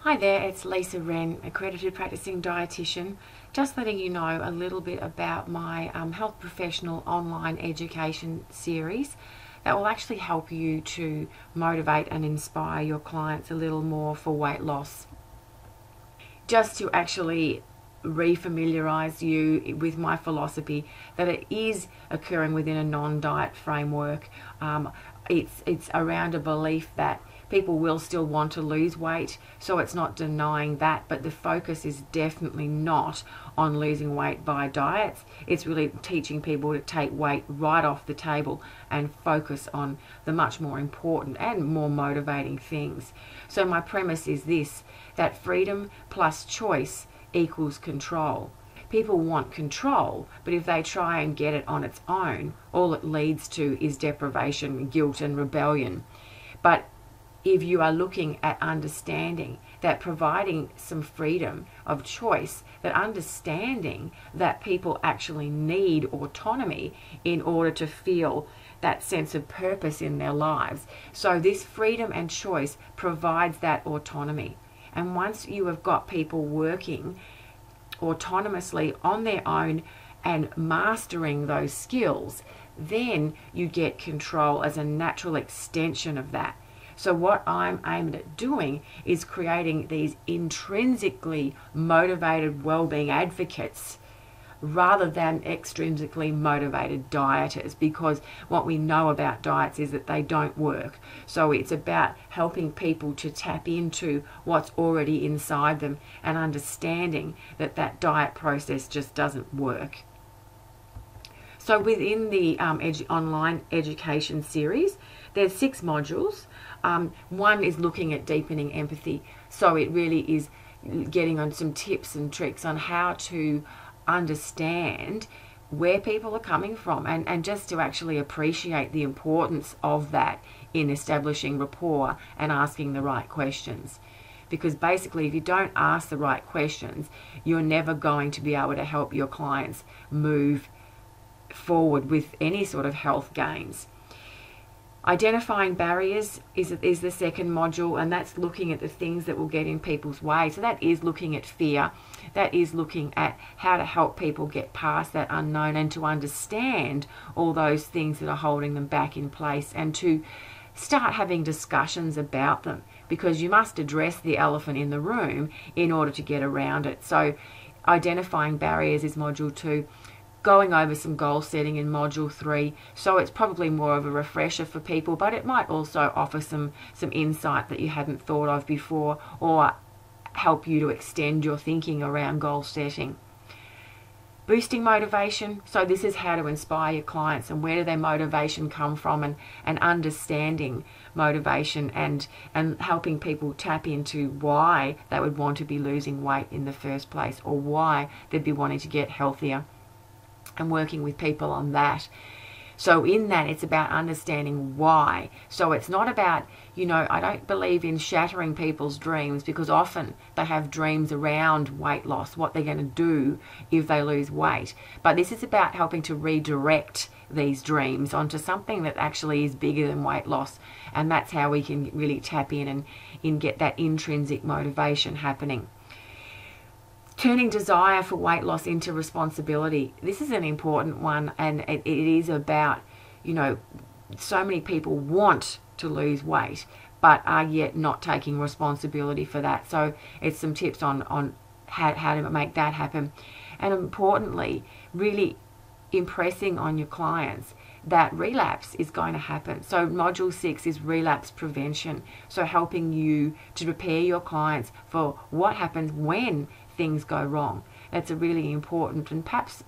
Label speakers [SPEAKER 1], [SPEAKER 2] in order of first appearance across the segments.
[SPEAKER 1] Hi there, it's Lisa Wren, accredited practicing dietitian. Just letting you know a little bit about my health professional online education series that will actually help you to motivate and inspire your clients a little more for weight loss. Just to actually refamiliarize you with my philosophy that it is occurring within a non-diet framework. It's around a belief that people will still want to lose weight, so it's not denying that, but the focus is definitely not on losing weight by diets. It's really teaching people to take weight right off the table and focus on the much more important and more motivating things. So my premise is this, that freedom plus choice equals control. People want control, but if they try and get it on its own, all it leads to is deprivation, guilt and rebellion. But if you are looking at understanding that providing some freedom of choice, that understanding that people actually need autonomy in order to feel that sense of purpose in their lives. So this freedom and choice provides that autonomy. And once you have got people working autonomously on their own and mastering those skills, then you get control as a natural extension of that. So what I'm aimed at doing is creating these intrinsically motivated well-being advocates rather than extrinsically motivated dieters, because what we know about diets is that they don't work. So it's about helping people to tap into what's already inside them and understanding that that diet process just doesn't work. So within the online education series, there's 6 modules. One is looking at deepening empathy. So it really is getting on some tips and tricks on how to understand where people are coming from and just to actually appreciate the importance of that in establishing rapport and asking the right questions. Because basically, if you don't ask the right questions, you're never going to be able to help your clients move forward with any sort of health gains. Identifying barriers is the second module, and that's looking at the things that will get in people's way. So that is looking at fear. That is looking at how to help people get past that unknown and to understand all those things that are holding them back in place and to start having discussions about them, because you must address the elephant in the room in order to get around it. So identifying barriers is module 2. Going over some goal setting in module 3, so it's probably more of a refresher for people, but it might also offer some insight that you hadn't thought of before or help you to extend your thinking around goal setting. Boosting motivation, so this is how to inspire your clients and where do their motivation come from, and understanding motivation and helping people tap into why they would want to be losing weight in the first place or why they'd be wanting to get healthier, and working with people on that. So in that, it's about understanding why. So it's not about, I don't believe in shattering people's dreams, because often they have dreams around weight loss, what they're going to do if they lose weight. But this is about helping to redirect these dreams onto something that actually is bigger than weight loss. And that's how we can really tap in and get that intrinsic motivation happening. Turning desire for weight loss into responsibility. This is an important one, and it is about, so many people want to lose weight but are yet not taking responsibility for that. So it's some tips on how to make that happen. And importantly, really impressing on your clients that relapse is going to happen. So module 6 is relapse prevention. So helping you to prepare your clients for what happens when things go wrong. That's a really important and perhaps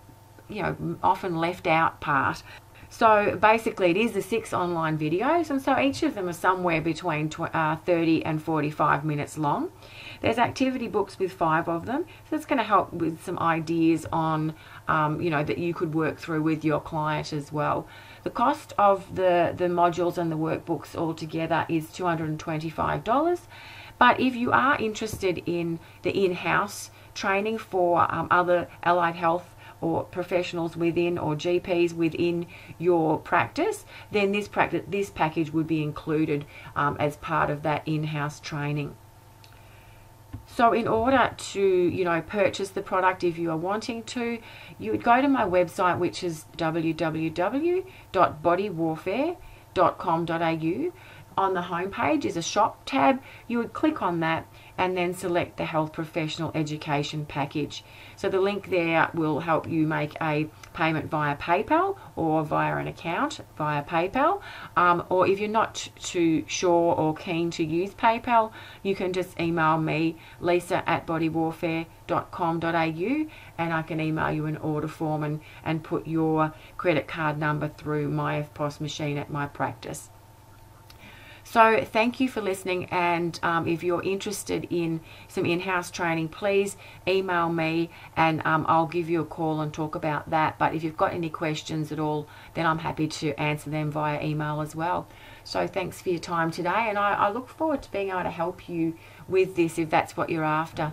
[SPEAKER 1] often left out part. So basically it is the 6 online videos, and so each of them are somewhere between 30 and 45 minutes long. There's activity books with 5 of them, so it's going to help with some ideas on that you could work through with your client as well. The cost of the modules and the workbooks altogether is $225. But if you are interested in the in-house training for other allied health or professionals within or GPs within your practice, then this package would be included as part of that in-house training. So in order to, you know, purchase the product, if you are wanting to, you would go to my website, which is www.bodywarfare.com.au. On the homepage is a shop tab. You would click on that and then select the health professional education package. So the link there will help you make a payment via PayPal or via an account via PayPal. Or if you're not too sure or keen to use PayPal, you can just email me, lisa@bodywarfare.com.au, and I can email you an order form and put your credit card number through my FPOS machine at my practice. So thank you for listening, and if you're interested in some in-house training, please email me and I'll give you a call and talk about that. But if you've got any questions at all, then I'm happy to answer them via email as well. So thanks for your time today, and I look forward to being able to help you with this if that's what you're after.